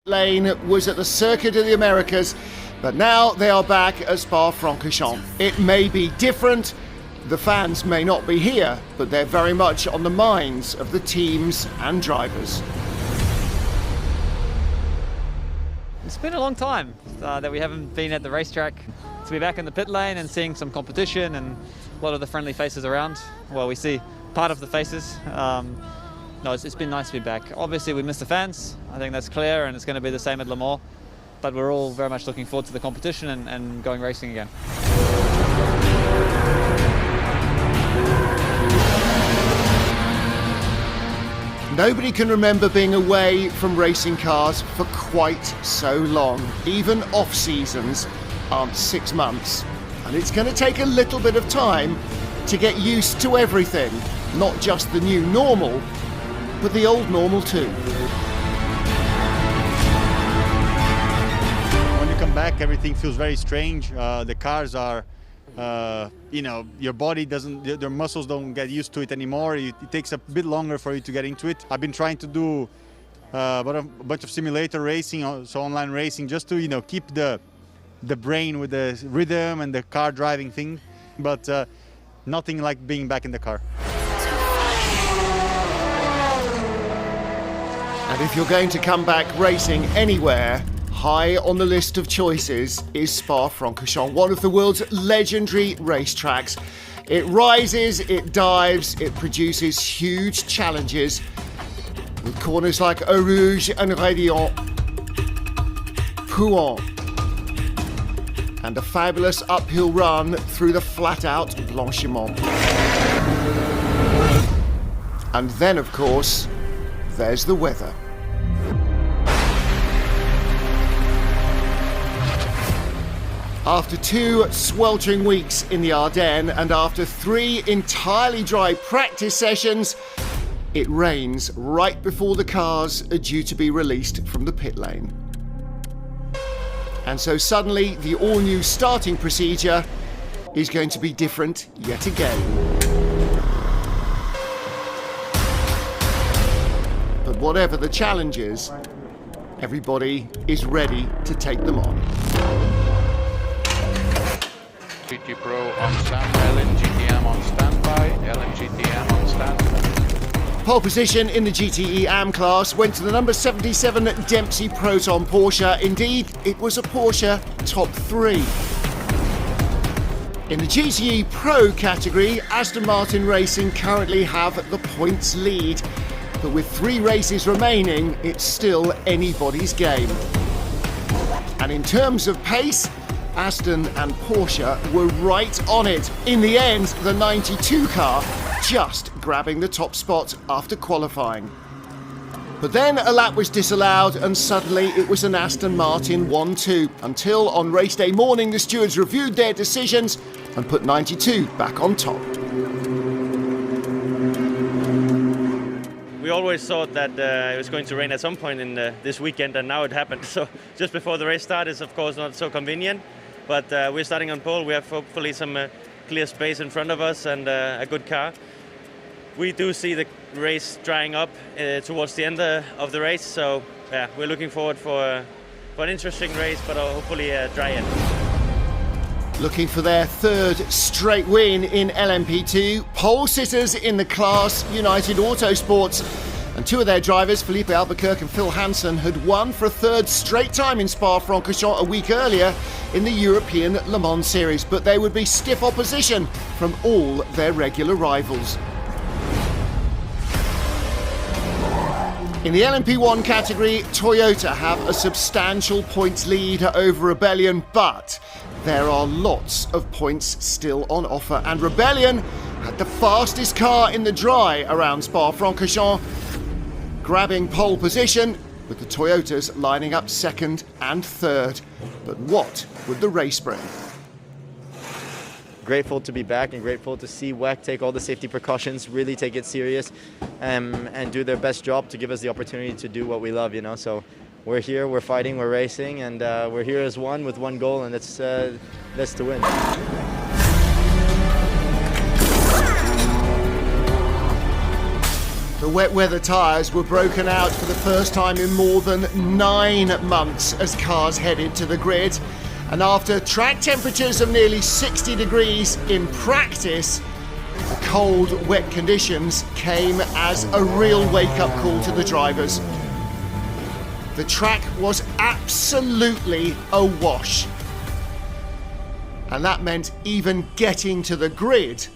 lane was at the Circuit of the Americas, but now they are back at Spa-Francorchamps. It may be different, the fans may not be here, but they're very much on the minds of the teams and drivers. It's been a long time that we haven't been at the racetrack. To be back in the pit lane and seeing some competition and a lot of the friendly faces around. Well, we see part of the faces. No, it's been nice to be back. Obviously, we miss the fans. I think that's clear, and it's going to be the same at Le Mans. But we're all very much looking forward to the competition and going racing again. Nobody can remember being away from racing cars for quite so long. Even off-seasons aren't 6 months. And it's going to take a little bit of time to get used to everything. Not just the new normal, but the old normal too. When you come back, everything feels very strange. The cars are, your body doesn't, your muscles don't get used to it anymore. It takes a bit longer for you to get into it. I've been trying to do a bunch of simulator racing, so online racing, just to keep the brain with the rhythm and the car driving thing, but nothing like being back in the car. And if you're going to come back racing anywhere, high on the list of choices is Spa-Francorchamps, one of the world's legendary racetracks. It rises, it dives, it produces huge challenges with corners like Eau Rouge and Raidillon, Pouhon, and a fabulous uphill run through the flat-out Blanchimont. And then, of course, there's the weather. After 2 sweltering weeks in the Ardennes and after 3 entirely dry practice sessions, it rains right before the cars are due to be released from the pit lane. And so suddenly the all-new starting procedure is going to be different yet again. But whatever the challenges, everybody is ready to take them on. GT Pro on standby, LMGTM on standby, LMGTM on standby. Pole position in the GTE AM class went to the number 77 Dempsey Proton Porsche. Indeed, it was a Porsche top 3. In the GTE Pro category, Aston Martin Racing currently have the points lead. But with 3 races remaining, it's still anybody's game. And in terms of pace, Aston and Porsche were right on it. In the end, the 92 car just grabbing the top spot after qualifying. But then a lap was disallowed and suddenly it was an Aston Martin 1-2, until on race day morning the stewards reviewed their decisions and put 92 back on top. We always thought that it was going to rain at some point in this weekend, and now it happened. So just before the race start is of course not so convenient, but we're starting on pole. We have hopefully some clear space in front of us and a good car. We do see the race drying up towards the end of the race, so yeah, we're looking forward for an interesting race, but hopefully a dry end. Looking for their 3rd straight win in LMP2, pole sitters in the class, United Autosports. And 2 of their drivers, Felipe Albuquerque and Phil Hansen, had won for a 3rd straight time in Spa-Francorchamps a week earlier in the European Le Mans Series. But they would be stiff opposition from all their regular rivals. In the LMP1 category, Toyota have a substantial points lead over Rebellion, but there are lots of points still on offer, and Rebellion had the fastest car in the dry around Spa-Francorchamps, grabbing pole position, with the Toyotas lining up 2nd and 3rd. But what would the race bring? Grateful to be back and grateful to see WEC take all the safety precautions, really take it serious, and do their best job to give us the opportunity to do what we love, So we're here, we're fighting, we're racing, and we're here as one with one goal, and that's to win. The wet weather tyres were broken out for the first time in more than 9 months as cars headed to the grid. And after track temperatures of nearly 60 degrees in practice, the cold, wet conditions came as a real wake-up call to the drivers. The track was absolutely awash. And that meant even getting to the grid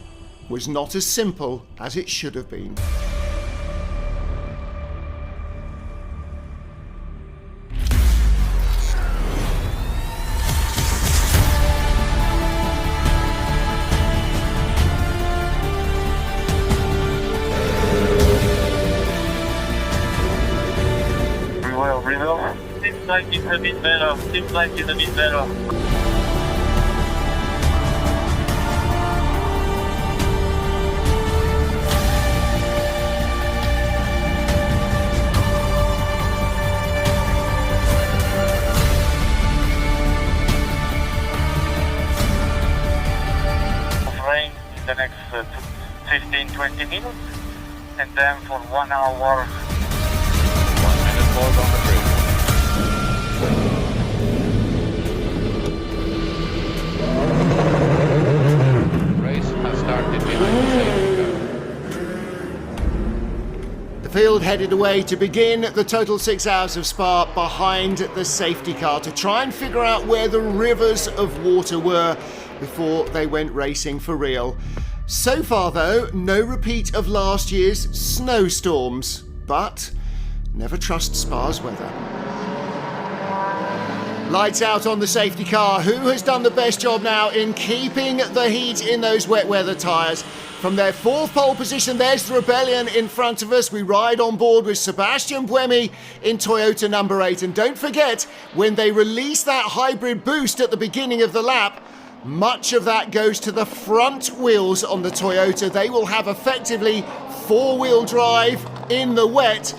was not as simple as it should have been. Seems like it's a bit better. Rain in the next 15-20 minutes, and then for 1 hour. 1 minute pause on the grid. Race has started behind the safety car. The field headed away to begin the total 6 hours of Spa behind the safety car to try and figure out where the rivers of water were before they went racing for real. So far though, no repeat of last year's snowstorms, but never trust Spa's weather. Lights out on the safety car. Who has done the best job now in keeping the heat in those wet weather tyres? From their 4th pole position, there's the Rebellion in front of us. We ride on board with Sebastian Buemi in Toyota number 8. And don't forget, when they release that hybrid boost at the beginning of the lap, much of that goes to the front wheels on the Toyota. They will have effectively 4-wheel drive in the wet.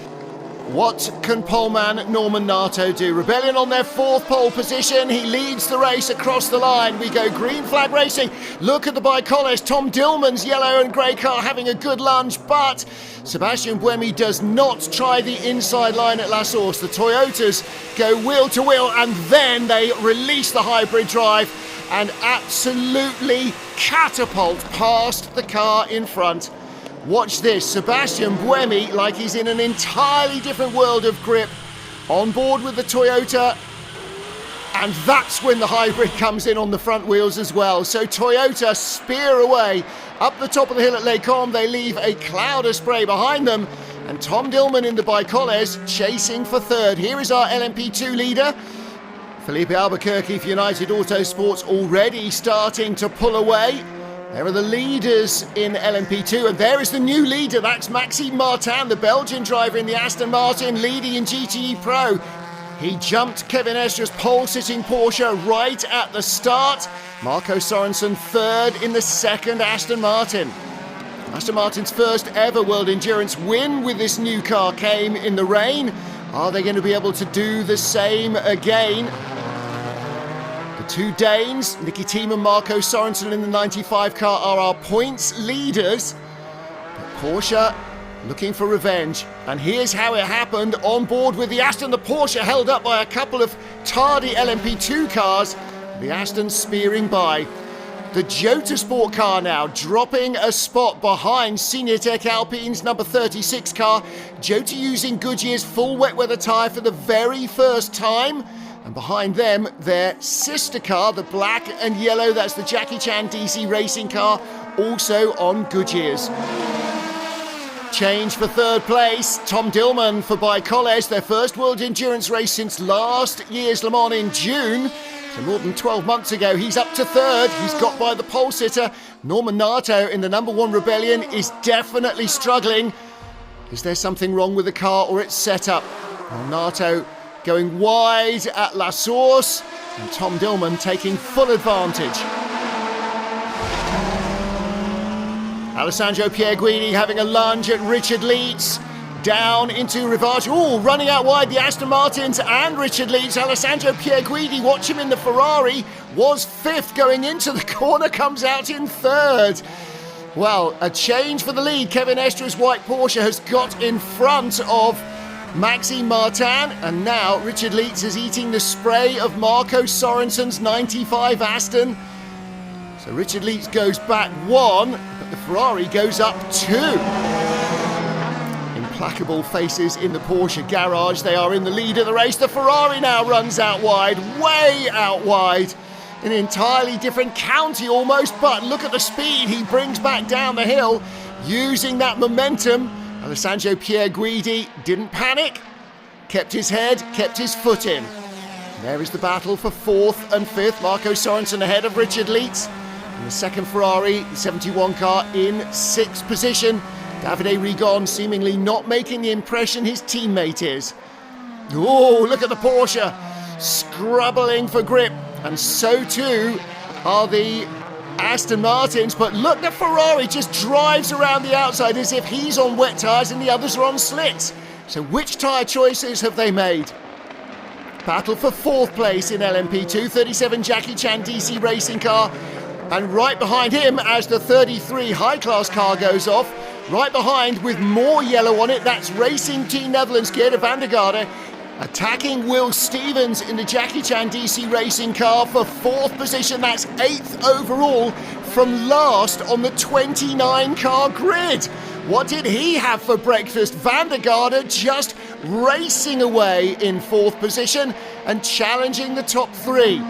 What can poleman Norman Nato do? Rebellion on their 4th pole position. He leads the race across the line. We go green flag racing. Look at the Bicoles. Tom Dillman's yellow and grey car having a good lunge, but Sebastian Buemi does not try the inside line at La Source. The Toyotas go wheel to wheel, and then they release the hybrid drive and absolutely catapult past the car in front. Watch this, Sebastian Buemi, like he's in an entirely different world of grip, on board with the Toyota, and that's when the hybrid comes in on the front wheels as well. So Toyota spear away up the top of the hill at Les Combes. They leave a cloud of spray behind them, and Tom Dillman in the Bicoles chasing for 3rd. Here is our LMP2 leader, Felipe Albuquerque for United Autosports, already starting to pull away. There are the leaders in LMP2, and there is the new leader. That's Maxime Martin, the Belgian driver in the Aston Martin, leading in GTE Pro. He jumped Kevin Estra's pole-sitting Porsche right at the start. Marco Sorensen 3rd in the 2nd Aston Martin. Aston Martin's first ever World Endurance win with this new car came in the rain. Are they going to be able to do the same again? The 2 Danes, Nicky Thiem and Marco Sorensen in the 95 car, are our points leaders. But Porsche looking for revenge. And here's how it happened. On board with the Aston, the Porsche held up by a couple of tardy LMP2 cars. The Aston spearing by. The Jota Sport car now dropping a spot behind Signatech Alpine's number 36 car. Jota using Goodyear's full wet weather tyre for the very first time. And behind them, their sister car, the black and yellow, that's the Jackie Chan DC racing car, also on Goodyear's. Change for 3rd place, Tom Dillman for Bicoles, their first World Endurance race since last year's Le Mans in June. So more than 12 months ago, he's up to 3rd. He's got by the pole sitter. Norman Nato in the number 1 Rebellion is definitely struggling. Is there something wrong with the car or its setup? Well, Nato going wide at La Source, and Tom Dillman taking full advantage. Alessandro Pierguidi having a lunge at Richard Leeds, down into Rivage. Oh, running out wide, the Aston Martins and Richard Leeds. Alessandro Pierguidi, watch him in the Ferrari, was 5th going into the corner, comes out in 3rd. Well, a change for the lead. Kevin Estra's white Porsche has got in front of Maxime Martin, and now Richard Lietz is eating the spray of Marco Sorensen's 95 Aston. So Richard Lietz goes back 1, but the Ferrari goes up 2. Implacable faces in the Porsche garage. They are in the lead of the race. The Ferrari now runs out wide, way out wide. An entirely different county almost, but look at the speed he brings back down the hill using that momentum. Alessandro Pierguidi didn't panic, kept his head, kept his foot in. There is the battle for 4th and 5th. Marco Sorensen ahead of Richard Lietz. In the second Ferrari, the 71 car in 6th position. Davide Rigon seemingly not making the impression his teammate is. Oh, look at the Porsche scrubbling for grip. And so too are the Aston Martins, but look, the Ferrari just drives around the outside as if he's on wet tyres and the others are on slicks. So which tyre choices have they made? Battle for 4th place in LMP2, 37 Jackie Chan DC racing car, and right behind him as the 33 high-class car goes off, right behind with more yellow on it, that's Racing Team Netherlands, Geert van der Garde, attacking Will Stevens in the Jackie Chan DC racing car for 4th position. That's 8th overall from last on the 29 car grid. What did he have for breakfast? Van der Garde just racing away in 4th position and challenging the top 3.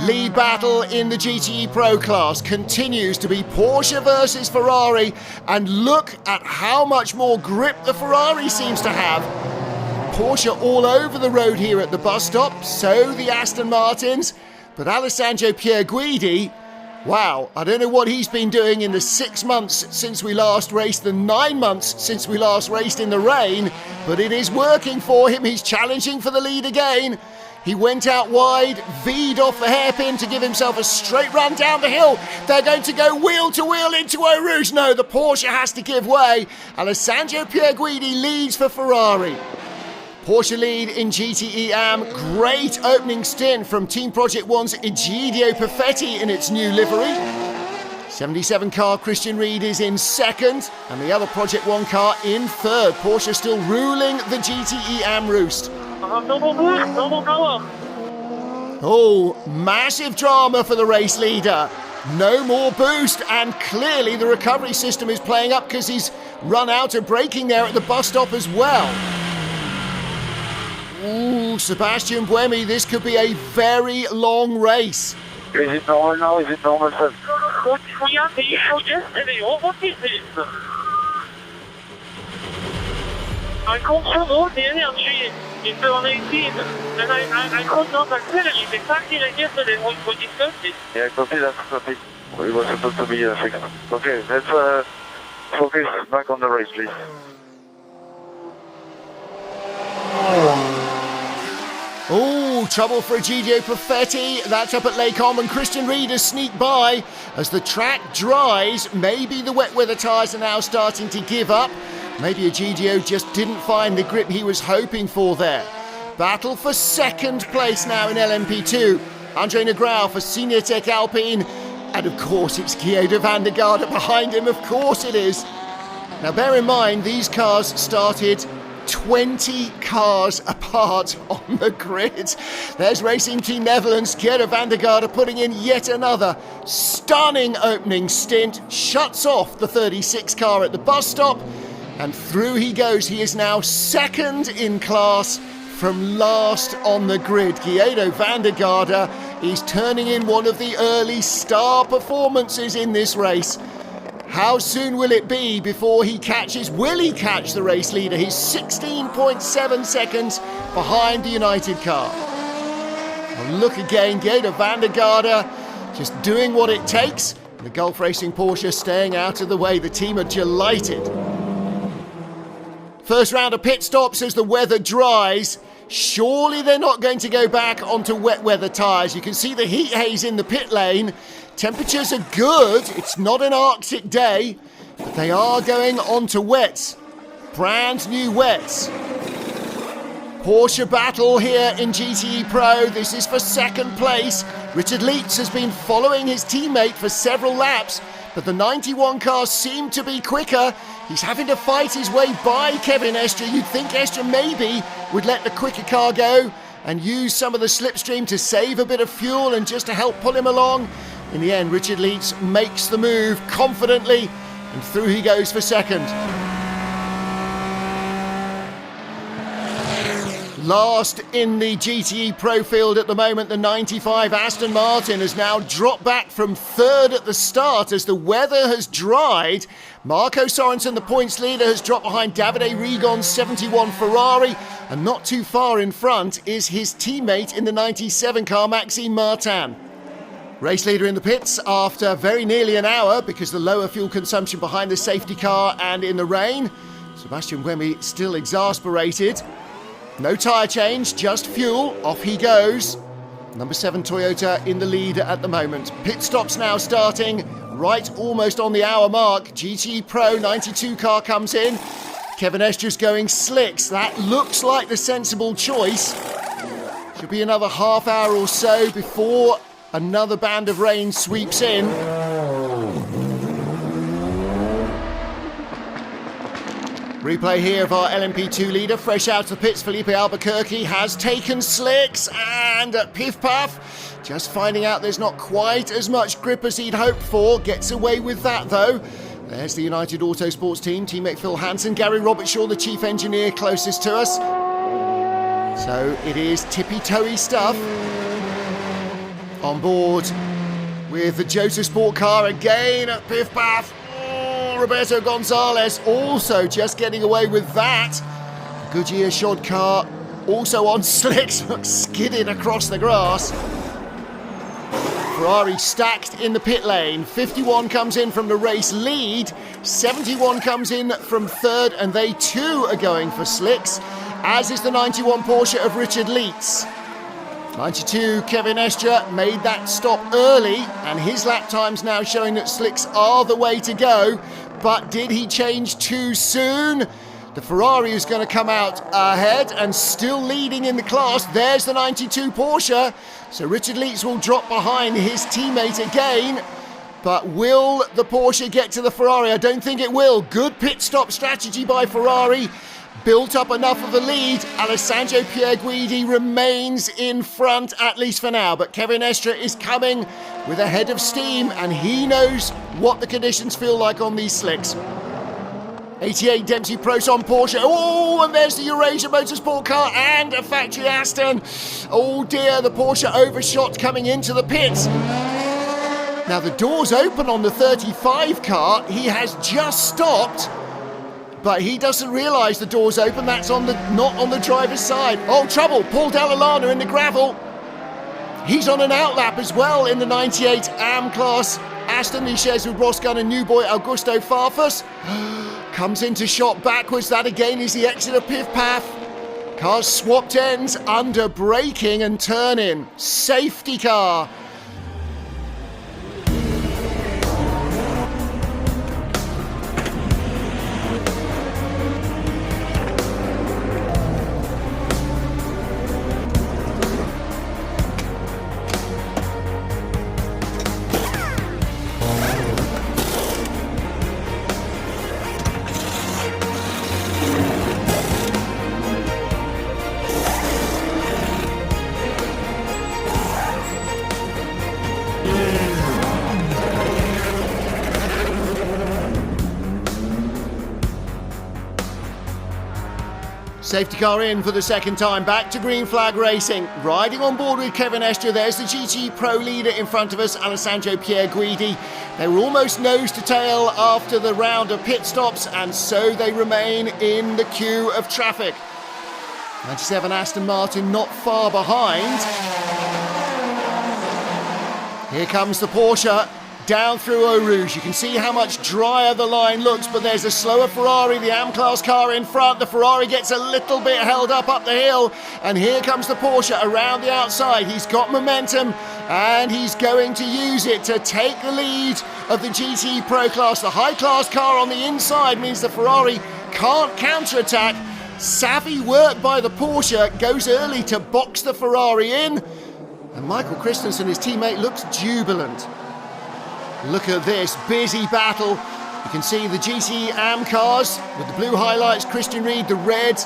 Lead battle in the GTE Pro class continues to be Porsche versus Ferrari, and look at how much more grip the Ferrari seems to have. Porsche all over the road here at the bus stop, so the Aston Martins, but Alessandro Pierguidi, wow, I don't know what he's been doing in the 6 months since we last raced, the 9 months since we last raced in the rain, but it is working for him. He's challenging for the lead again. He went out wide, V'd off the hairpin to give himself a straight run down the hill. They're going to go wheel to wheel into Eau Rouge. No, the Porsche has to give way. Alessandro Pierguidi leads for Ferrari. Porsche lead in GTE AM. Great opening stint from Team Project One's Egidio Perfetti in its new livery. 77 car Christian Ried is in 2nd, and the other Project One car in 3rd. Porsche still ruling the GTE AM roost. Oh, massive drama for the race leader. No more boost, and clearly the recovery system is playing up because he's run out of braking there at the bus stop as well. Ooh, Sebastian Buemi, this could be a very long race. Is it normal now? Is it normal, sir? What yesterday? What is this? I controlled the energy in 2018, and I could not accelerate exactly like yesterday when we discussed it. Yeah, copy that, copy. It was supposed to be fixed. Okay, let's focus back on the race, please. Oh, trouble for Egidio Perfetti. That's up at Les Combes, and Christian Ried has sneaked by. As the track dries, maybe the wet weather tyres are now starting to give up. Maybe Egidio just didn't find the grip he was hoping for there. Battle for 2nd place now in LMP2. Andre Negrão for Signatech Alpine. And of course it's Geert van der Garde behind him, of course it is. Now bear in mind, these cars started 20 cars apart on the grid. There's Racing Team Netherlands, Geert van der Garde putting in yet another stunning opening stint, shuts off the 36 car at the bus stop, and through he goes. He is now 2nd in class from last on the grid. Geert van der Garde, he's turning in one of the early star performances in this race. How soon will it be before he catches? Will he catch the race leader? He's 16.7 seconds behind the United car. Well, look again, Geert van der Garde just doing what it takes. The Gulf Racing Porsche staying out of the way. The team are delighted. First round of pit stops as the weather dries. Surely they're not going to go back onto wet weather tyres. You can see the heat haze in the pit lane. Temperatures are good. It's not an Arctic day, but they are going on to wets. Brand new wets. Porsche battle here in GTE Pro. This is for 2nd place. Richard Lietz has been following his teammate for several laps, but the 91 car seemed to be quicker. He's having to fight his way by Kevin Estre. You'd think Estre maybe would let the quicker car go and use some of the slipstream to save a bit of fuel and just to help pull him along. In the end, Richard Lietz makes the move confidently, and through he goes for second. Last in the GTE Pro field at the moment, the 95 Aston Martin has now dropped back from third at the start as the weather has dried. Marco Sorensen, the points leader, has dropped behind Davide Rigon's 71 Ferrari, and not too far in front is his teammate in the 97 car, Maxime Martin. Race leader in the pits after very nearly an hour because the lower fuel consumption behind the safety car and in the rain. Sebastian Buemi still exasperated. No tyre change, just fuel. Off he goes. Number 7 Toyota in the lead at the moment. Pit stops now starting right almost on the hour mark. GTE Pro 92 car comes in. Kevin Estre's going slicks. That looks like the sensible choice. Should be another half hour or so before another band of rain sweeps in. Replay here of our LMP2 leader, fresh out of the pits. Felipe Albuquerque has taken slicks and Piff Puff just finding out there's not quite as much grip as he'd hoped for. Gets away with that though. There's the United Autosports team, teammate Phil Hansen, Gary Robertshaw, the chief engineer closest to us. So it is tippy-toey stuff. On board with the Jota Sport car again at Piff Puff. Roberto Gonzalez also just getting away with that. Goodyear shod car also on slicks, skidding across the grass. Ferrari stacked in the pit lane. 51 comes in from the race lead. 71 comes in from third, and they too are going for slicks, as is the 91 Porsche of Richard Lietz. 92 Kevin Estre made that stop early, and his lap time's now showing that slicks are the way to go. But did he change too soon? The Ferrari is going to come out ahead and still leading in the class. There's the 92 Porsche. So Richard Lietz will drop behind his teammate again. But will the Porsche get to the Ferrari? I don't think it will. Good pit stop strategy by Ferrari. Built up enough of a lead. Alessandro Pierguidi remains in front, at least for now. But Kevin Estre is coming with a head of steam, and he knows what the conditions feel like on these slicks. 88 Dempsey Proton Porsche. Oh, and there's the Eurasia Motorsport car and a factory Aston. Oh dear, the Porsche overshot coming into the pits. Now the doors open on the 35 car. He has just stopped, but he doesn't realise the door's open. That's not on the driver's side. Oh, trouble. Paul Dalla Lana in the gravel. He's on an outlap as well in the 98 AM class. Aston, he shares with Ross Gunn and new boy Augusto Farfus. Comes into shot backwards. That again is the exit of Piff Paff. Cars swapped ends under braking and turn-in. Safety car. Safety car in for the second time, back to green flag racing. Riding on board with Kevin Estre, there's the GT Pro leader in front of us, Alessandro Pierguidi. They were almost nose to tail after the round of pit stops, and so they remain in the queue of traffic. 97 Aston Martin not far behind. Here comes the Porsche. Down through Eau Rouge. You can see how much drier the line looks, but there's a slower Ferrari, the AM-class car in front. The Ferrari gets a little bit held up the hill, and here comes the Porsche around the outside. He's got momentum, and he's going to use it to take the lead of the GT Pro class. The high-class car on the inside means the Ferrari can't counter-attack. Savvy work by the Porsche goes early to box the Ferrari in, and Michael Christensen, his teammate, looks jubilant. Look at this busy battle. You can see the GT Am cars with the blue highlights, Christian Reed, the reds.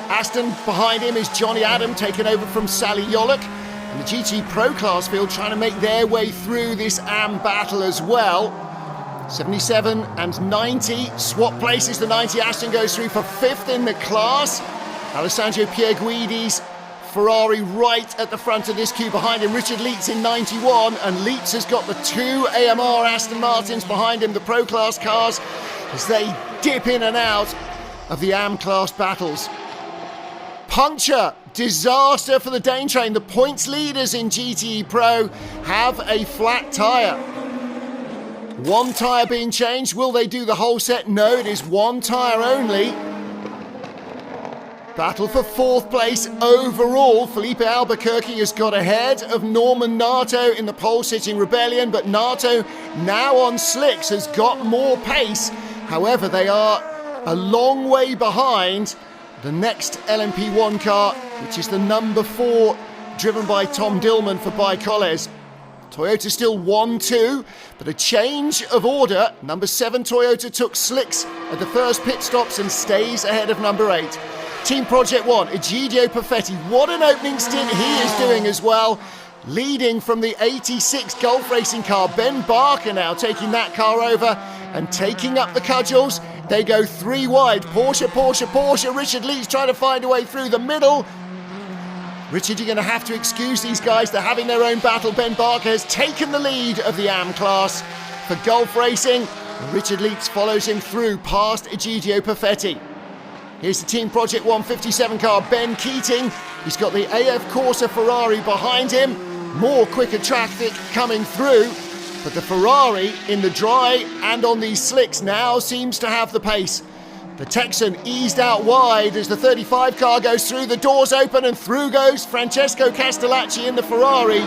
Aston behind him is Johnny Adam, taken over from Sally Yolok. And the GT Pro class field trying to make their way through this Am battle as well. 77 and 90 swap places. The 90 Aston goes through for 5th in the class. Alessandro Pierguidi's Ferrari right at the front of this queue. Behind him, Richard Leitz in 91, and Leitz has got the 2 AMR Aston Martins behind him, the Pro Class cars, as they dip in and out of the Am Class battles. Puncture, disaster for the Dane train. The points leaders in GTE Pro have a flat tyre. 1 tyre being changed. Will they do the whole set? No, it is 1 tyre only. Battle for 4th place overall. Felipe Albuquerque has got ahead of Norman Nato in the pole-sitting Rebellion, but Nato, now on slicks, has got more pace. However, they are a long way behind the next LMP1 car, which is the number 4, driven by Tom Dillman for Baicoles. Toyota still 1-2, but a change of order. Number 7 Toyota took slicks at the first pit stops and stays ahead of number 8. Team Project One, Egidio Perfetti, what an opening stint he is doing as well. Leading from the 86 Gulf Racing car, Ben Barker now taking that car over and taking up the cudgels. They go 3 wide, Porsche, Richard Leitz trying to find a way through the middle. Richard, you're going to have to excuse these guys, they're having their own battle. Ben Barker has taken the lead of the Am class for Gulf Racing. Richard Leitz follows him through past Egidio Perfetti. Here's the Team Project 157 car, Ben Keating. He's got the AF Corsa Ferrari behind him. More quicker traffic coming through. But the Ferrari in the dry and on these slicks now seems to have the pace. The Texan eased out wide as the 35 car goes through. The doors open and through goes Francesco Castellacci in the Ferrari.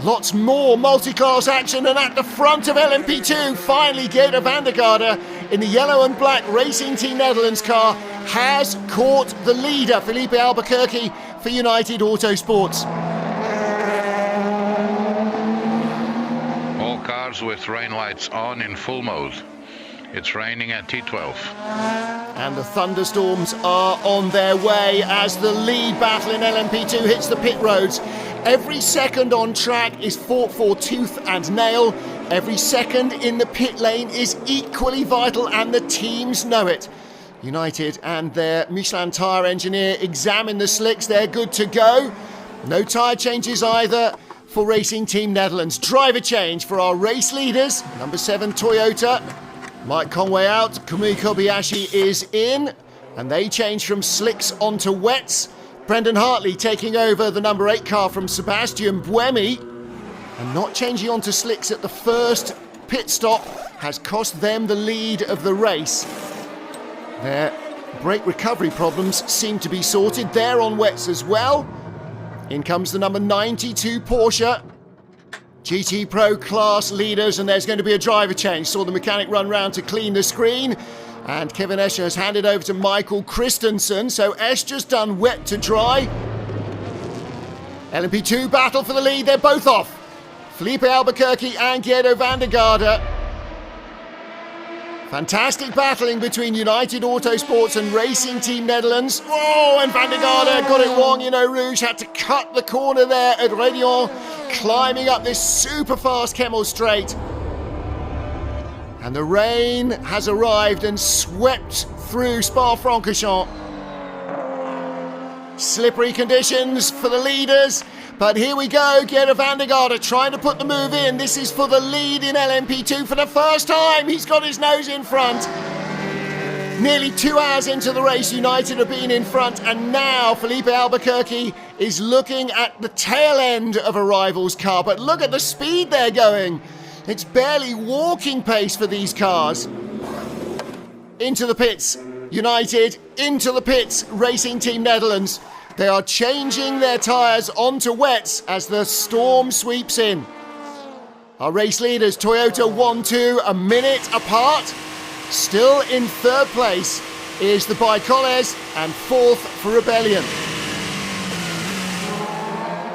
Lots more multi-class action, and at the front of LMP2, finally Geert van der Garde in the yellow and black Racing Team Netherlands car has caught the leader, Felipe Albuquerque for United Autosports. All cars with rain lights on in full mode. It's raining at T12. And the thunderstorms are on their way as the lead battle in LMP2 hits the pit roads. Every second on track is fought for tooth and nail. Every second in the pit lane is equally vital, and the teams know it. United and their Michelin tyre engineer examine the slicks. They're good to go. No tyre changes either for Racing Team Netherlands. Driver change for our race leaders. Number 7 Toyota. Mike Conway out. Kamui Kobayashi is in. And they change from slicks onto wets. Brendan Hartley taking over the number 8 car from Sebastian Buemi. And not changing onto slicks at the first pit stop has cost them the lead of the race. Their brake recovery problems seem to be sorted. They're on wets as well. In comes the number 92 Porsche. GT Pro class leaders, and there's going to be a driver change. Saw the mechanic run round to clean the screen. And Kevin Escher has handed over to Michael Christensen. So Escher's done wet to dry. LMP2 battle for the lead. They're both off. Felipe Albuquerque and Geert van der Garde. Fantastic battling between United Autosports and Racing Team Netherlands. Oh, and van der Garde got it wrong. You know, Rouge had to cut the corner there at Réunion, climbing up this super fast Kemmel straight. And the rain has arrived and swept through Spa-Francorchamps. Slippery conditions for the leaders, but here we go. Geert van der Garde trying to put the move in. This is for the lead in LMP2 for the first time. He's got his nose in front. Nearly 2 hours into the race, United have been in front, and now Felipe Albuquerque is looking at the tail end of a rival's car. But look at the speed they're going. It's barely walking pace for these cars. Into the pits, United, into the pits, Racing Team Netherlands. They are changing their tyres onto wets as the storm sweeps in. Our race leaders, Toyota 1-2, a minute apart. Still in 3rd place is the Baicoles, and 4th for Rebellion.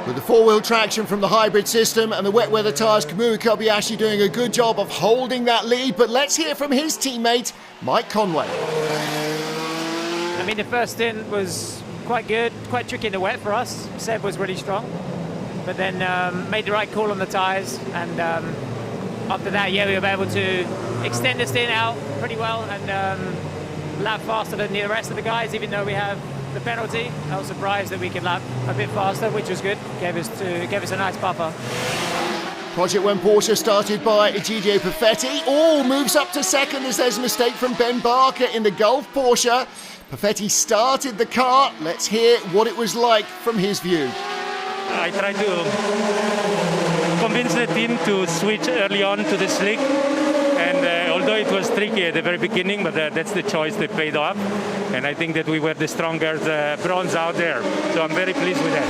With the four-wheel traction from the hybrid system and the wet weather tyres, Kamui Kobayashi doing a good job of holding that lead. But let's hear from his teammate, Mike Conway. I mean, the first stint was quite good, quite tricky in the wet for us. Seb was really strong, but then made the right call on the tyres. And after that, yeah, we were able to extend the stint out pretty well and lap faster than the rest of the guys, even though we have the penalty. I was surprised that we could lap a bit faster, which was good. Gave us a nice buffer. Project One Porsche started by Egidio Perfetti. Moves up to second as there's a mistake from Ben Barker in the Gulf Porsche. Perfetti started the car. Let's hear what it was like from his view. I tried to convince the team to switch early on to the slick. And although it was tricky at the very beginning, but that's the choice that paid off. And I think that we were the strongest bronze out there. So I'm very pleased with that.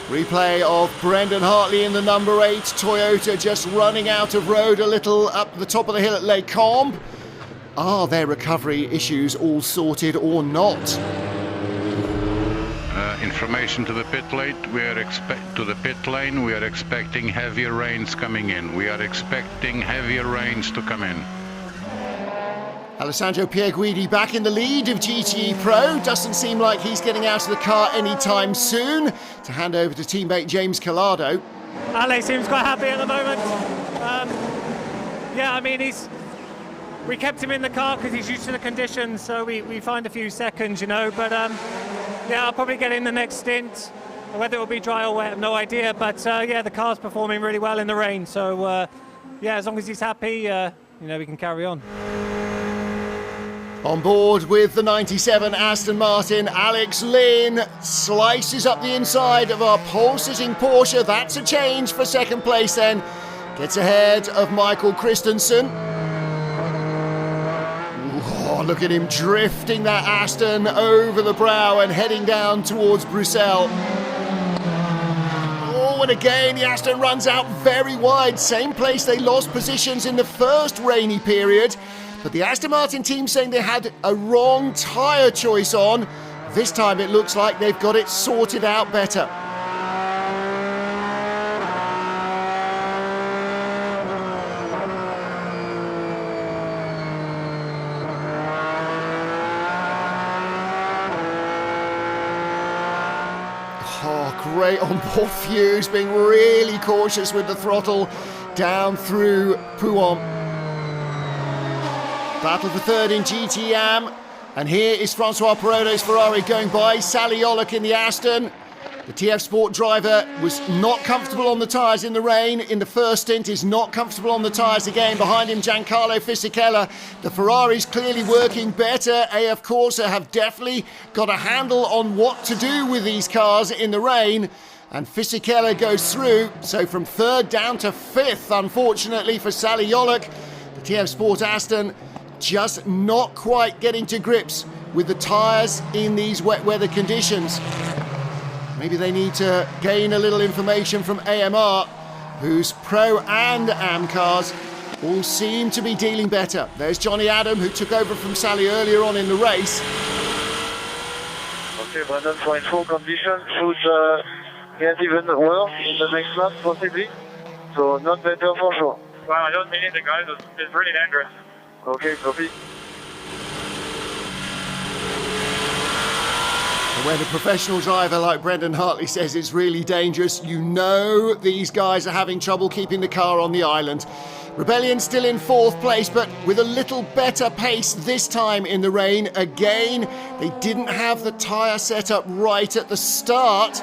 Replay of Brendan Hartley in the number 8 Toyota just running out of road a little up the top of the hill at Les Combes. Are their recovery issues all sorted or not? Information to the pit lane. We are expecting heavier rains coming in. We are expecting heavier rains to come in. Alessandro Pierguidi back in the lead of GTE Pro. Doesn't seem like he's getting out of the car anytime soon. To hand over to teammate James Collado. Ale seems quite happy at the moment. Yeah, I mean, we kept him in the car because he's used to the conditions, so we find a few seconds, you know. But yeah, I'll probably get in the next stint. Whether it will be dry or wet, I have no idea. But yeah, the car's performing really well in the rain. So yeah, as long as he's happy, you know, we can carry on. On board with the 97 Aston Martin, Alex Lynn slices up the inside of our pole-sitting Porsche. That's a change for second place then. Gets ahead of Michael Christensen. Oh, look at him drifting that Aston over the brow and heading down towards Bruxelles. Oh, and again the Aston runs out very wide. Same place they lost positions in the first rainy period. But the Aston Martin team saying they had a wrong tyre choice on. This time it looks like they've got it sorted out better. Oh, great on-board Fuse, being really cautious with the throttle down through Pouhon. Battle for third in GTM, and here is Francois Perotto's Ferrari going by Sally Olek in the Aston. The TF Sport driver was not comfortable on the tyres in the rain in the first stint, is not comfortable on the tyres again. Behind him, Giancarlo Fisichella. The Ferrari's clearly working better. AF Corsa have definitely got a handle on what to do with these cars in the rain. And Fisichella goes through, so from third down to fifth, unfortunately, for Sally Olek. The TF Sport Aston just not quite getting to grips with the tyres in these wet weather conditions. Maybe they need to gain a little information from AMR, whose Pro and Am cars all seem to be dealing better. There's Johnny Adam, who took over from Sally earlier on in the race. Okay, Brandon, for info, condition should get even worse in the next lap, possibly. So not better for sure. Well, I don't mean it, the guys. It's really dangerous. Okay, copy. When a professional driver like Brendan Hartley says it's really dangerous, you know these guys are having trouble keeping the car on the island. Rebellion still in fourth place, but with a little better pace this time in the rain. Again, they didn't have the tyre set up right at the start.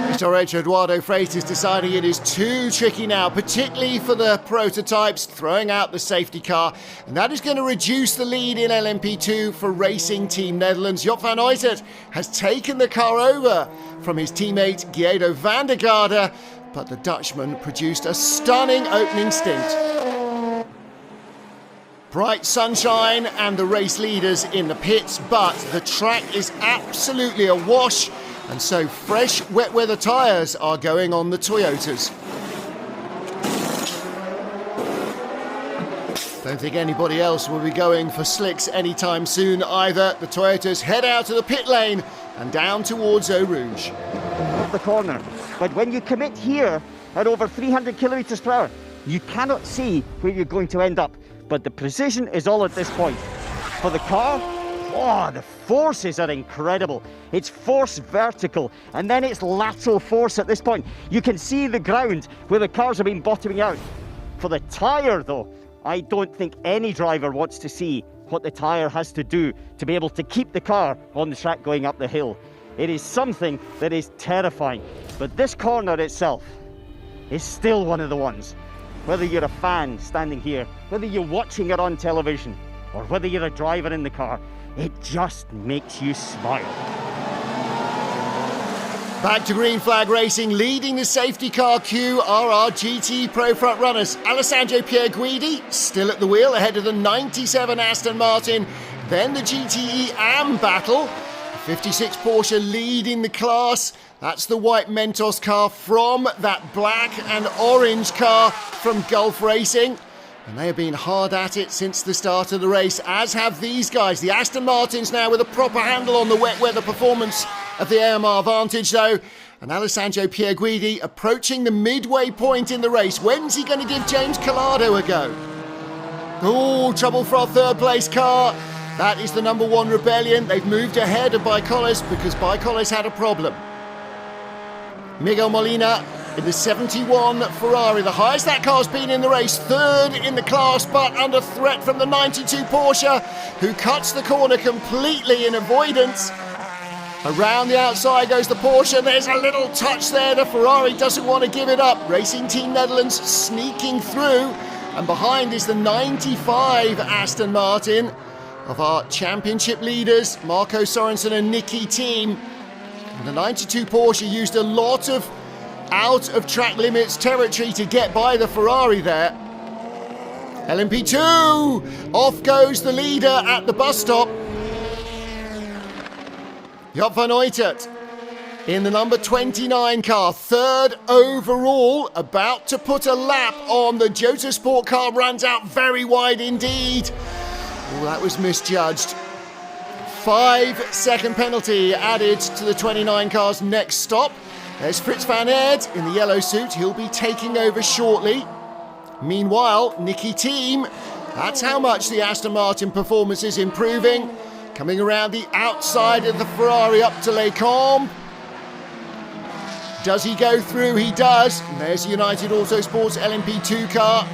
Mr. Eduardo Freitas is deciding it is too tricky now, particularly for the prototypes, throwing out the safety car. And that is going to reduce the lead in LMP2 for Racing Team Netherlands. Job van Uitert has taken the car over from his teammate Guido van der Garde, but the Dutchman produced a stunning opening stint. Bright sunshine and the race leaders in the pits, but the track is absolutely awash. And so fresh wet weather tyres are going on the Toyotas. Don't think anybody else will be going for slicks anytime soon either. The Toyotas head out to the pit lane and down towards Eau Rouge. Of the corner. But when you commit here at over 300 kilometers per hour, you cannot see where you're going to end up. But the precision is all at this point. For the car, oh, the forces are incredible. It's force vertical, and then it's lateral force at this point. You can see the ground where the cars have been bottoming out. For the tyre, though, I don't think any driver wants to see what the tyre has to do to be able to keep the car on the track going up the hill. It is something that is terrifying. But this corner itself is still one of the ones. Whether you're a fan standing here, whether you're watching it on television, or whether you're a driver in the car, it just makes you smile. Back to green flag racing, leading the safety car queue are our GT Pro front runners. Alessandro Pierguidi still at the wheel ahead of the 97 Aston Martin, then the GTE AM battle. 56 Porsche leading the class. That's the white Mentos car from that black and orange car from Gulf Racing. And they have been hard at it since the start of the race, as have these guys. The Aston Martins now with a proper handle on the wet weather performance of the AMR Vantage, though. And Alessandro Pierguidi approaching the midway point in the race. When's he going to give James Calado a go? Oh, trouble for our third place car. That is the number 1 Rebellion. They've moved ahead of Baicoles because Baicoles had a problem. Miguel Molina in the 71 Ferrari, the highest that car's been in the race, third in the class, but under threat from the 92 Porsche, who cuts the corner completely in avoidance. Around the outside goes the Porsche. There's a little touch there. The Ferrari doesn't want to give it up. Racing Team Netherlands sneaking through, and behind is the 95 Aston Martin of our championship leaders, Marco Sorensen and Nicky Team. And the 92 Porsche used a lot of out of track limits territory to get by the Ferrari there. LMP2, off goes the leader at the bus stop. Job van Uitert in the number 29 car, third overall, about to put a lap on the Jota Sport car, runs out very wide indeed. Oh, that was misjudged. 5-second penalty added to the 29 car's next stop. There's Fritz van Aert in the yellow suit. He'll be taking over shortly. Meanwhile, Nicky Team, that's how much the Aston Martin performance is improving. Coming around the outside of the Ferrari up to Les Combes. Does he go through? He does. And there's the United Autosports LMP2 car.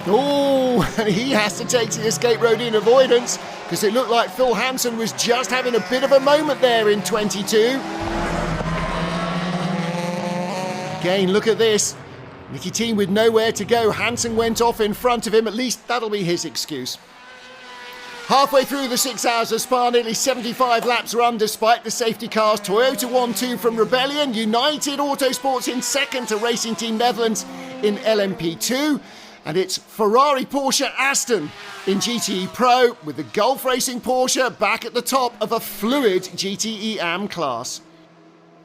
Oh, and he has to take the escape road in avoidance because it looked like Phil Hansen was just having a bit of a moment there in 22. Again, look at this. Nicky Team with nowhere to go. Hansen went off in front of him. At least that'll be his excuse. Halfway through the 6 hours of Spa, nearly 75 laps run despite the safety cars. Toyota 1-2 from Rebellion. United Autosports in second to Racing Team Netherlands in LMP2. And it's Ferrari, Porsche, Aston in GTE Pro, with the Gulf Racing Porsche back at the top of a fluid GTE AM class.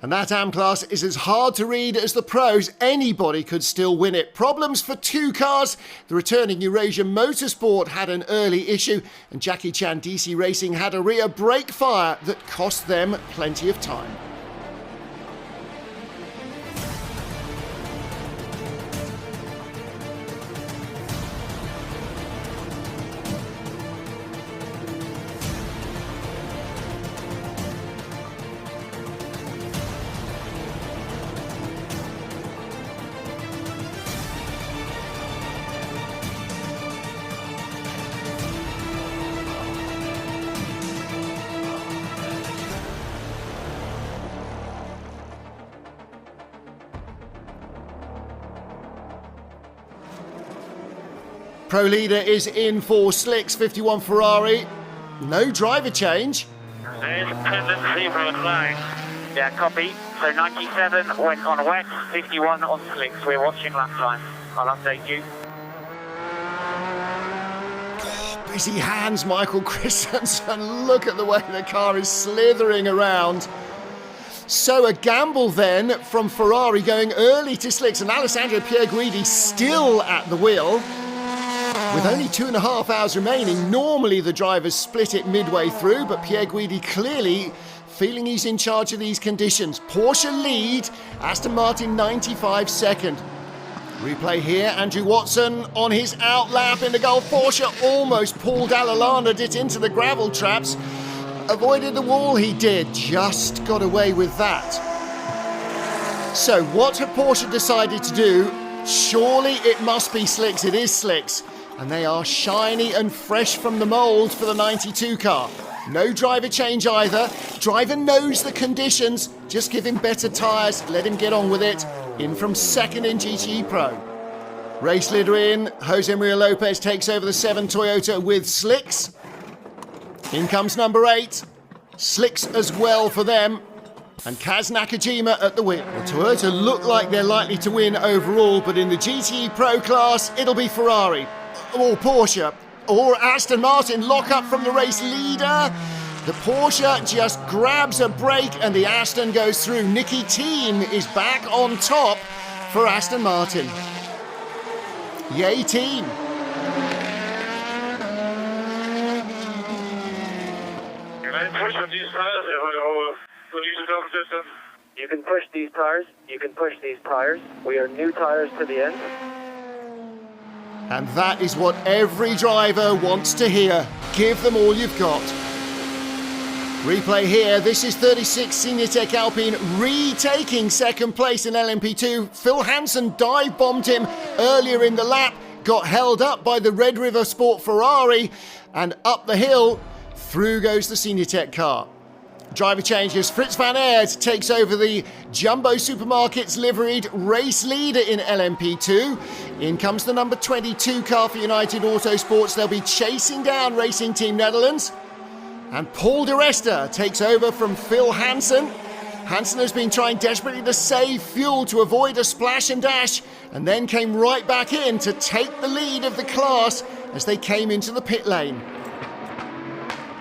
And that AM class is as hard to read as the pros. Anybody could still win it. Problems for 2 cars. The returning Eurasia Motorsport had an early issue, and Jackie Chan DC Racing had a rear brake fire that cost them plenty of time. Pro leader is in for slicks, 51 Ferrari. No driver change. There's tendency for a flag. Yeah, copy. So 97 went on wet, 51 on slicks. We're watching lap time. I'll update you. Busy hands, Michael Christensen. Look at the way the car is slithering around. So a gamble then from Ferrari going early to slicks, and Alessandro Pierguidi still at the wheel. With only 2.5 hours remaining, normally the drivers split it midway through, but Pierguidi clearly feeling he's in charge of these conditions. Porsche lead, Aston Martin 95 second. Replay here, Andrew Watson on his outlap in the Gulf. Porsche almost Paul Dallalana it into the gravel traps. Avoided the wall, he did, just got away with that. So what have Porsche decided to do? Surely it must be slicks. It is slicks. And they are shiny and fresh from the mould for the 92 car. No driver change either. Driver knows the conditions. Just give him better tyres. Let him get on with it. In from second in GTE Pro. Race leader in. Jose Maria Lopez takes over the 7 Toyota with slicks. In comes number 8. Slicks as well for them. And Kaz Nakajima at the wheel. Well, Toyota look like they're likely to win overall, but in the GTE Pro class, it'll be Ferrari, or Porsche, or Aston Martin lock up from the race leader. The Porsche just grabs a break and the Aston goes through. Nicky Team is back on top for Aston Martin. Yay, team. You can push these tires. You can push these tires. We are new tires to the end. And that is what every driver wants to hear. Give them all you've got. Replay here. This is 36 Senior Tech Alpine retaking second place in LMP2. Phil Hansen dive bombed him earlier in the lap. Got held up by the Red River Sport Ferrari. And up the hill, through goes the Senior Tech car. Driver changes. Fritz van Aert takes over the Jumbo Supermarkets liveried race leader in LMP2. In comes the number 22 car for United Autosports. They'll be chasing down Racing Team Netherlands. And Paul de Resta takes over from Phil Hansen. Hansen has been trying desperately to save fuel to avoid a splash and dash, and then came right back in to take the lead of the class as they came into the pit lane.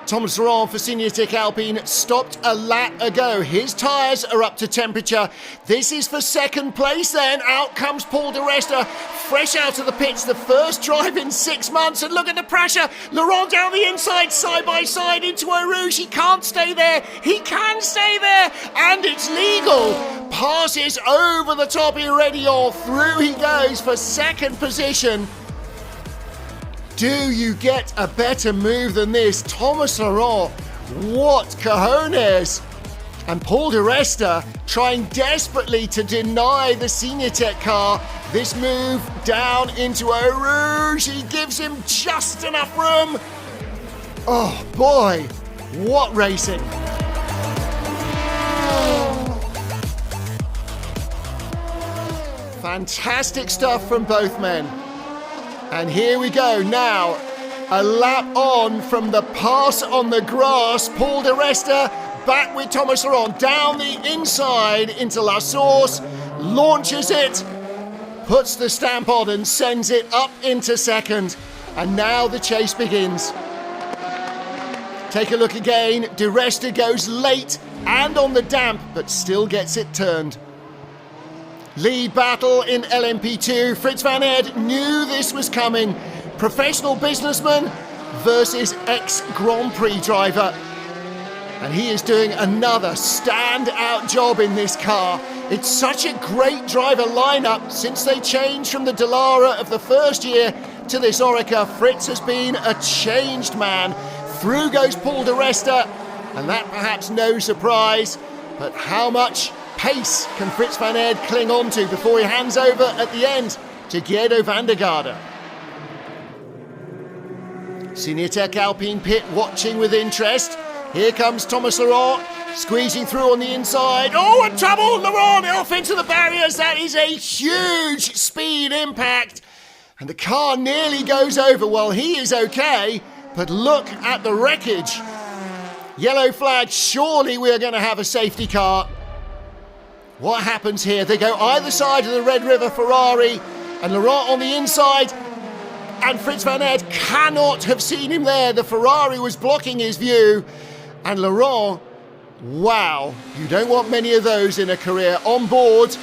Thomas Laurent for Senior Tech Alpine stopped a lap ago. His tyres are up to temperature. This is for second place then. Out comes Paul de Resta, fresh out of the pits, the first drive in 6 months. And look at the pressure. Laurent down the inside, side by side into Eau Rouge. He can't stay there. He can stay there. And it's legal. Passes over the top Heredia. Through he goes for second position. Do you get a better move than this? Thomas Laurent, what cojones? And Paul de Resta trying desperately to deny the Senior Tech car this move down into Eau Rouge. He gives him just enough room. Oh boy, what racing. Fantastic stuff from both men. And here we go now, a lap on from the pass on the grass. Paul de Resta back with Thomas Laurent down the inside into La Source, launches it, puts the stamp on and sends it up into second. And now the chase begins. Take a look again, de Resta goes late and on the damp, but still gets it turned. Lead battle in LMP2. Fritz van Aert knew this was coming. Professional businessman versus ex-Grand Prix driver. And he is doing another standout job in this car. It's such a great driver lineup since they changed from the Dallara of the first year to this Oreca. Fritz has been a changed man. Through goes Paul de Resta, and that perhaps no surprise. But how much pace can Fritz van Aert cling on to before he hands over at the end to Gerdo van der Garde? Senior Tech Alpine pit watching with interest. Here comes Thomas Laurent squeezing through on the inside. Oh, and trouble! Laurent off into the barriers. That is a huge speed impact. And the car nearly goes over. Well, he is okay, but look at the wreckage. Yellow flag. Surely we are going to have a safety car. What happens here? They go either side of the Red River Ferrari, and Laurent on the inside, and Fritz van Aert cannot have seen him there. The Ferrari was blocking his view, and Laurent, wow, you don't want many of those in a career. On board.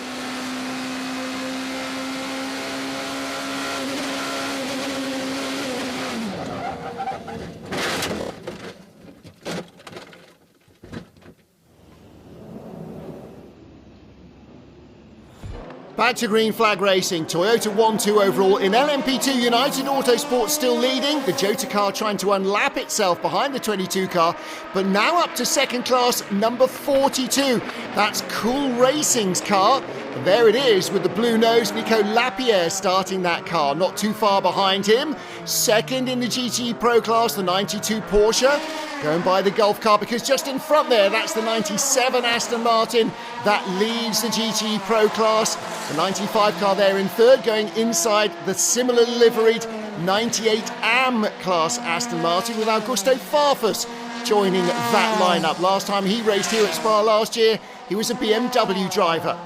Back to green flag racing. Toyota 1-2 overall. In LMP2, United Autosport still leading. The Jota car trying to unlap itself behind the 22 car. But now up to second class, number 42. That's Cool Racing's car. And there it is with the blue nose, Nico Lapierre starting that car. Not too far behind him. Second in the GTE Pro class, the 92 Porsche. Going by the Gulf car because just in front there, that's the 97 Aston Martin that leads the GTE Pro class. The 95 car there in third, going inside the similarly liveried 98 AM class Aston Martin with Augusto Farfus joining that lineup. Last time he raced here at Spa last year, he was a BMW driver.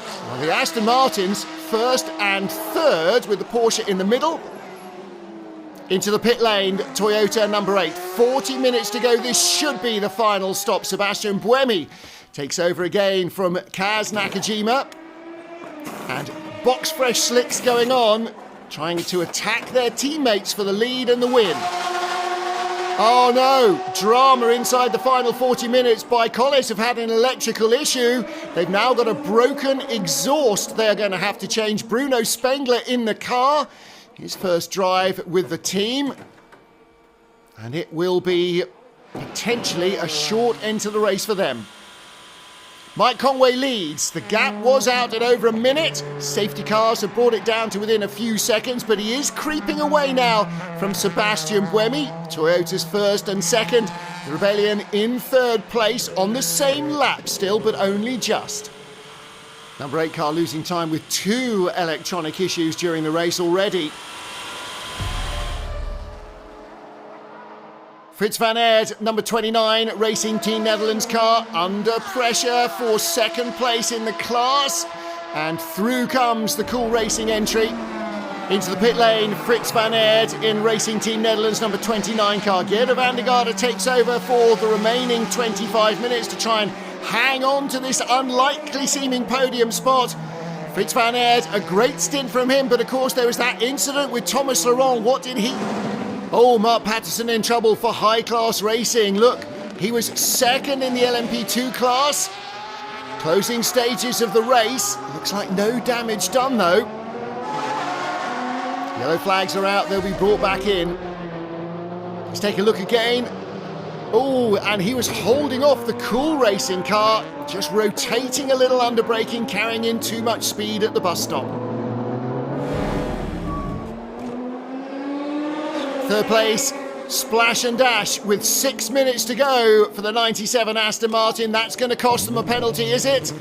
Well, the Aston Martins first and third with the Porsche in the middle. Into the pit lane, Toyota number 8. 40 minutes to go. This should be the final stop. Sebastian Buemi takes over again from Kaz Nakajima. And box fresh slicks going on, trying to attack their teammates for the lead and the win. Oh no, drama inside the final 40 minutes. Colles have had an electrical issue. They've now got a broken exhaust they're going to have to change. Bruno Spengler in the car. His first drive with the team. And it will be potentially a short end to the race for them. Mike Conway leads. The gap was out at over a minute. Safety cars have brought it down to within a few seconds, but he is creeping away now from Sebastian Buemi. Toyota's first and second. The Rebellion in third place on the same lap still, but only just. Number 8 car losing time with 2 electronic issues during the race already. Frits van Aert, number 29, Racing Team Netherlands car, under pressure for second place in the class. And through comes the Cool Racing entry. Into the pit lane, Frits van Aert in Racing Team Netherlands, number 29 car. Gerda van der Garde takes over for the remaining 25 minutes to try and hang on to this unlikely seeming podium spot. Frits van Aert, a great stint from him, but of course there was that incident with Thomas Laurent. What did he... Oh, Mark Patterson in trouble for high-class racing. Look, he was second in the LMP2 class. Closing stages of the race. Looks like no damage done, though. Yellow flags are out. They'll be brought back in. Let's take a look again. Oh, and he was holding off the Cool Racing car, just rotating a little under braking, carrying in too much speed at the bus stop. Third place, Splash and Dash with 6 minutes to go for the 97 Aston Martin. That's going to cost them a penalty, is it?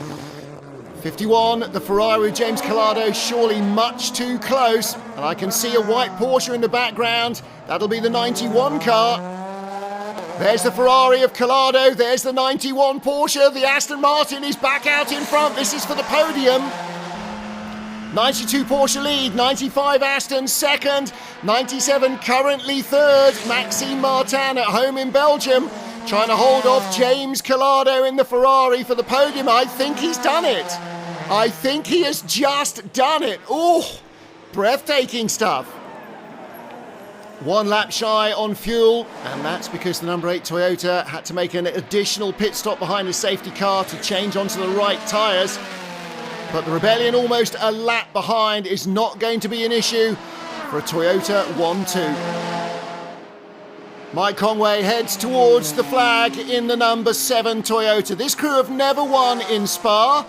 51, the Ferrari with James Calado, surely much too close. And I can see a white Porsche in the background. That'll be the 91 car. There's the Ferrari of Calado. There's the 91 Porsche. The Aston Martin is back out in front. This is for the podium. 92 Porsche lead, 95 Aston second, 97 currently third. Maxime Martin at home in Belgium, trying to hold off James Calado in the Ferrari for the podium. I think he's done it. I think he has just done it. Oh, breathtaking stuff. 1 lap shy on fuel, and that's because the number 8 Toyota had to make an additional pit stop behind the safety car to change onto the right tyres. But the Rebellion almost a lap behind is not going to be an issue for a Toyota 1-2. Mike Conway heads towards the flag in the number 7 Toyota. This crew have never won in Spa.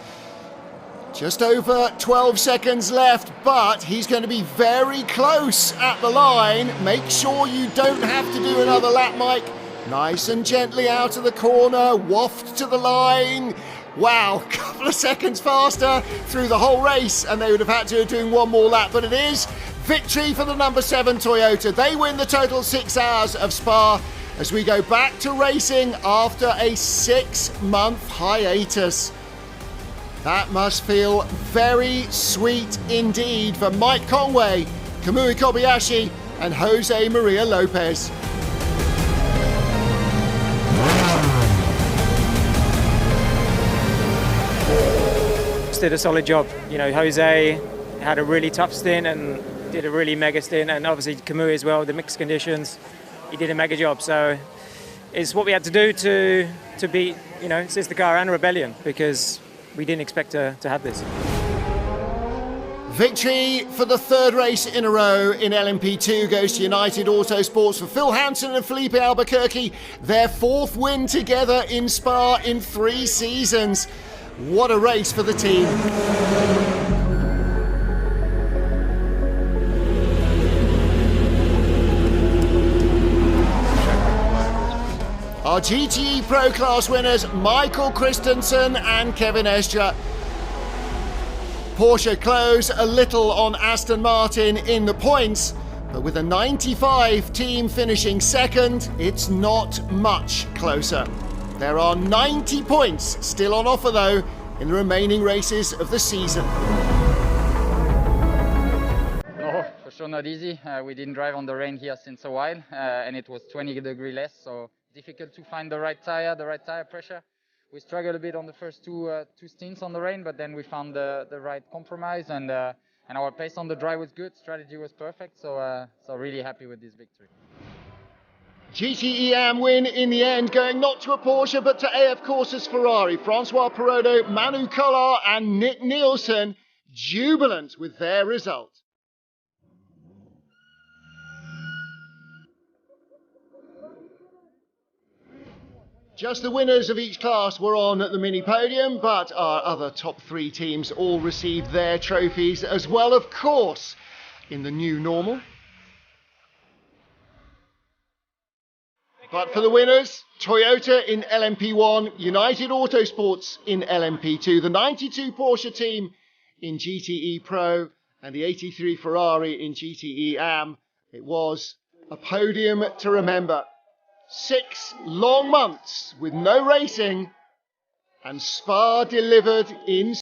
Just over 12 seconds left, but he's going to be very close at the line. Make sure you don't have to do another lap, Mike. Nice and gently out of the corner, waft to the line. Wow, a couple of seconds faster through the whole race, and they would have had to do one more lap, but it is victory for the number 7 Toyota. They win the total 6 hours of Spa as we go back to racing after a 6-month hiatus. That must feel very sweet indeed for Mike Conway, Kamui Kobayashi, and Jose Maria Lopez. Did a solid job. You know, Jose had a really tough stint and did a really mega stint, and obviously Kamui as well, the mixed conditions. He did a mega job. So it's what we had to do to beat, you know, Sister Car and Rebellion, because we didn't expect to have this. Victory for the third race in a row in LMP2 goes to United Autosports for Phil Hansen and Felipe Albuquerque. Their fourth win together in Spa in 3 seasons. What a race for the team. Our GTE Pro Class winners, Michael Christensen and Kevin Estre. Porsche close a little on Aston Martin in the points, but with a 95 team finishing second, it's not much closer. There are 90 points still on offer though in the remaining races of the season. No, for sure not easy. We didn't drive on the rain here since a while, and it was 20 degrees less, so difficult to find the right tire pressure. We struggled a bit on the first two stints on the rain, but then we found the right compromise, and our pace on the dry was good, strategy was perfect, so really happy with this victory. GTE Am win in the end, going not to a Porsche but to AF Corsa's Ferrari. Francois Perrodo, Manu Collard and Nick Nielsen jubilant with their result. Just the winners of each class were on the mini podium, but our other top 3 teams all received their trophies as well, of course, in the new normal. But for the winners, Toyota in LMP1, United Autosports in LMP2, the 92 Porsche team in GTE Pro and the 83 Ferrari in GTE Am. It was a podium to remember. 6 long months with no racing, and Spa delivered in